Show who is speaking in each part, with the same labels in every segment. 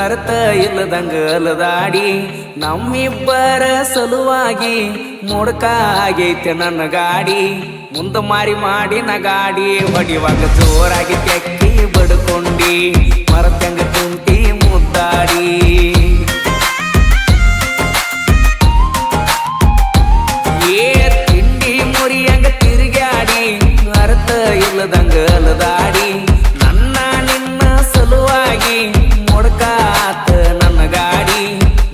Speaker 1: ಅರ್ಥ ಇಲ್ಲದಂಗ ಅಲದಾಡಿ ನಮ್ಮಿಬ್ಬರ ಸಲುವಾಗಿ ಮುಡ್ಕ ಆಗೈತೆ ನನ್ನ ಗಾಡಿ ಮುಂದ ಮಾರಿ ಮಾಡಿನ ಗಾಡಿ ಹೊಡಿವಾಗ ಜೋರಾಗಿ ತೆಕ್ಕಿ ಬಡ್ಕೊಂಡಿ ಮರತಂಗ ಕುಂತಿ ಮುದ್ದಾಡಿ ತಿಂಡಿ ಮುರಿಯಂಗ ತಿರುಗಾಡಿ ಅರ್ಥ ಇಲ್ಲದಂಗ ಅಲದಾಡಿ ನನ್ನ ನಿನ್ನ ಸಲುವಾಗಿ ಮುಡ್ಕಾತ ನನ್ನ ಗಾಡಿ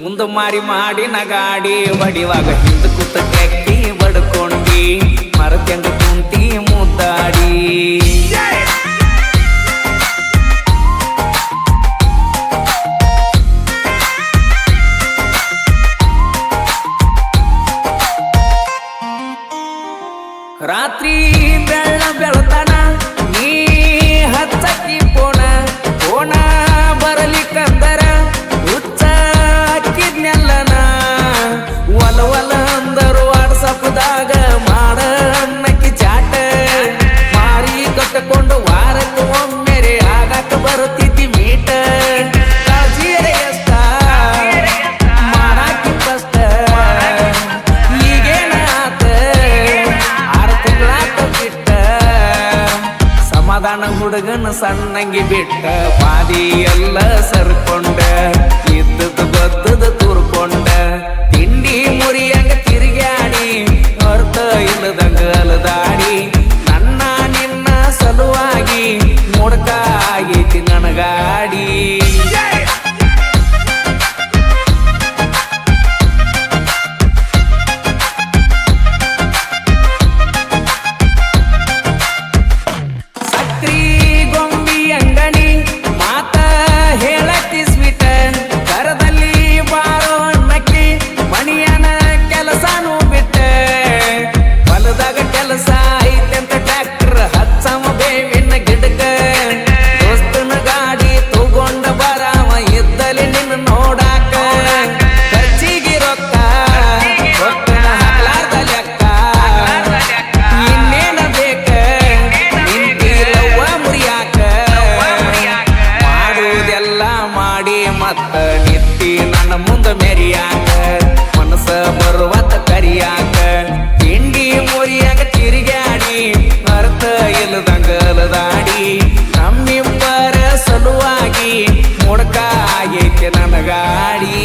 Speaker 1: ಮುಂದ ಮಾರಿ ಮಾಡಿನ ಗಾಡಿ ಹೊಡಿವಾಗ ಹಿಂದ ಕೂತ ತೆಕ್ಕಿ ಬಡ್ಕೊಂಡಿ ಮರತಂಗ ಕುಂತಿ ಮುದ್ದಾಡಿ ರಾತ್ರಿ ಬೆಳ್ಳ ಬೆಳತನ ನೀ ಹಚ್ಚಕ್ಕಿ ಪೋಣ ಬರಲಿಕ್ಕಂದರ ಹುಚ್ಚ ಹಾಕಿದ್ನೆಲ್ಲನ ಒಲ ಅಂದರು ವಾಟ್ಸಪ್ದಾಗ ಮಾಡ ಅನ್ನಕ್ಕಿ ಚಾಟ ಮಾರಿ ಕಟ್ಟಕೊಂಡು ವಾರಕ್ಕೆ ಒಮ್ಮೆರೆ ಆಗಾಕ ಬರುತ್ತಿದ್ದಿ ಮೀಟ ಕಾಳಜಿಯರೆ ಎಷ್ಟ ಮಾಡಾಕಿ ಕಷ್ಟ ಈಗೇನ ಆತ ಸಮಾಧಾನ ಹುಡುಗನ ಸಣ್ಣಂಗಿ ಬಿಟ್ಟ ಪಾದಿ ಎಲ್ಲ ಸರ್ಕೊಂಡ ಇದ್ದದ್ದು ಗೊತ್ತದ ತುರ್ಕೊಂಡ ತಿಂಡಿ ಮುರಿಯಂಗ ತಿರುಗಾಡಿ ಅರ್ಥ ಇಲ್ಲದಂಗ ಅಲದಾಡಿ ನನ್ನ ನಿನ್ನ ಸಲುವಾಗಿ ಮುಡ್ಕ ಆಗೈತಿ ನನ್ನ ಗಾಡಿ ಮತ್ತ ನಿತ್ತಿ ನನ್ನ ಮುಂದ ಮೆರಿಯಾಕ ಮನಸ್ಸ ಬರುವತ್ತ ಕರಿಯಾಕ ತಿಂಡಿ ಮುರಿಯಾಕ ತಿರುಗಾಡಿ ಅರ್ಥ ಇಲ್ಲದಂಗ ಅಲದಾಡಿ ನಮ್ಮಿಬ್ಬರ ಸಲುವಾಗಿ ಮುಡ್ಕ ಆಗೈತೆ ನನ್ನ ಗಾಡಿ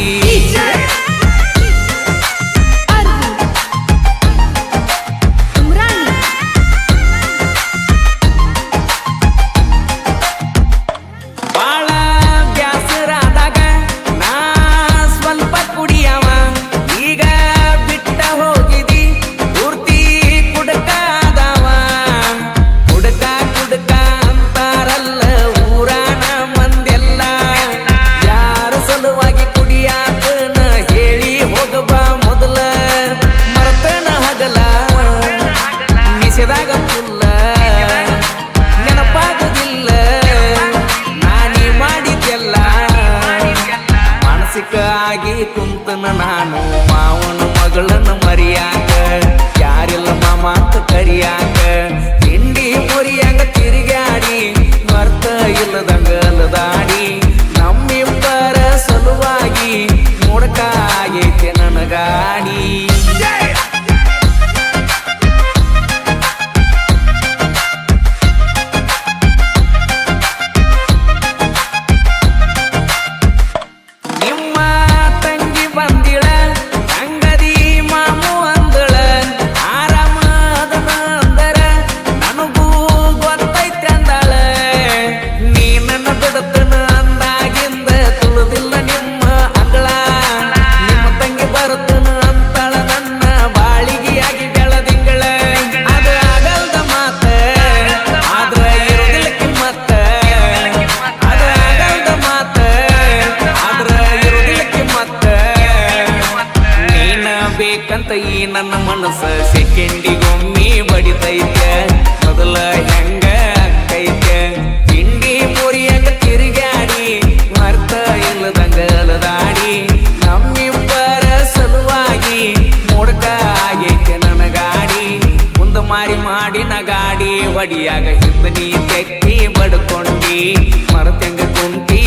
Speaker 1: ಆಗಿ ಕುಂತನ ನಾನು ಮಾವನ ಮಗಳನ್ನ ಮರಿಯಾಕ ಯಾರಿಲ್ಲ ಮಾಮ ಅಂತ ಕರಿಯಾಕ ತಿಂಡಿ ಮುರಿಯಂಗ ತಿರುಗಾಡಿ ಅರ್ಥ ಇಲ್ಲದಂಗ ಅಲದಾಡಿ ನಮ್ಮಿಬ್ಬರ ಸಲುವಾಗಿ ಮುಡ್ಕ ಆಗೈತೆ ನನ್ನ ಗಾಡಿ ಬೇಕಂತ ಈ ನನ್ನ ಮನಸ್ಸ ಸೆಕೆಂಡಿಗೊಮ್ಮೆ ಬಡಿತೈತೆ ಮೊದಲ ಹೆಂಗ ಅಕ್ಕೈತೆ ತಿಂಡಿ ಮುರಿಯಂಗ ತಿರುಗಾಡಿ ಅರ್ಥ ಇಲ್ಲದಂಗ ಅಲದಾಡಿ ನಮ್ಮಿಬ್ಬರ ಸಲುವಾಗಿ ಮುಡ್ಕ ಆಗೈತೆ ನನ್ನ ಗಾಡಿ ಮುಂದ ಮಾರಿ ಮಾಡಿನ ಗಾಡಿ ಹೊಡಿಯಾಗ ಹಿಂದ ನೀ ತೆಕ್ಕಿ ಬಡ್ಕೊಂಡಿ ಮರತೆಂಗ ಕುಂತಿ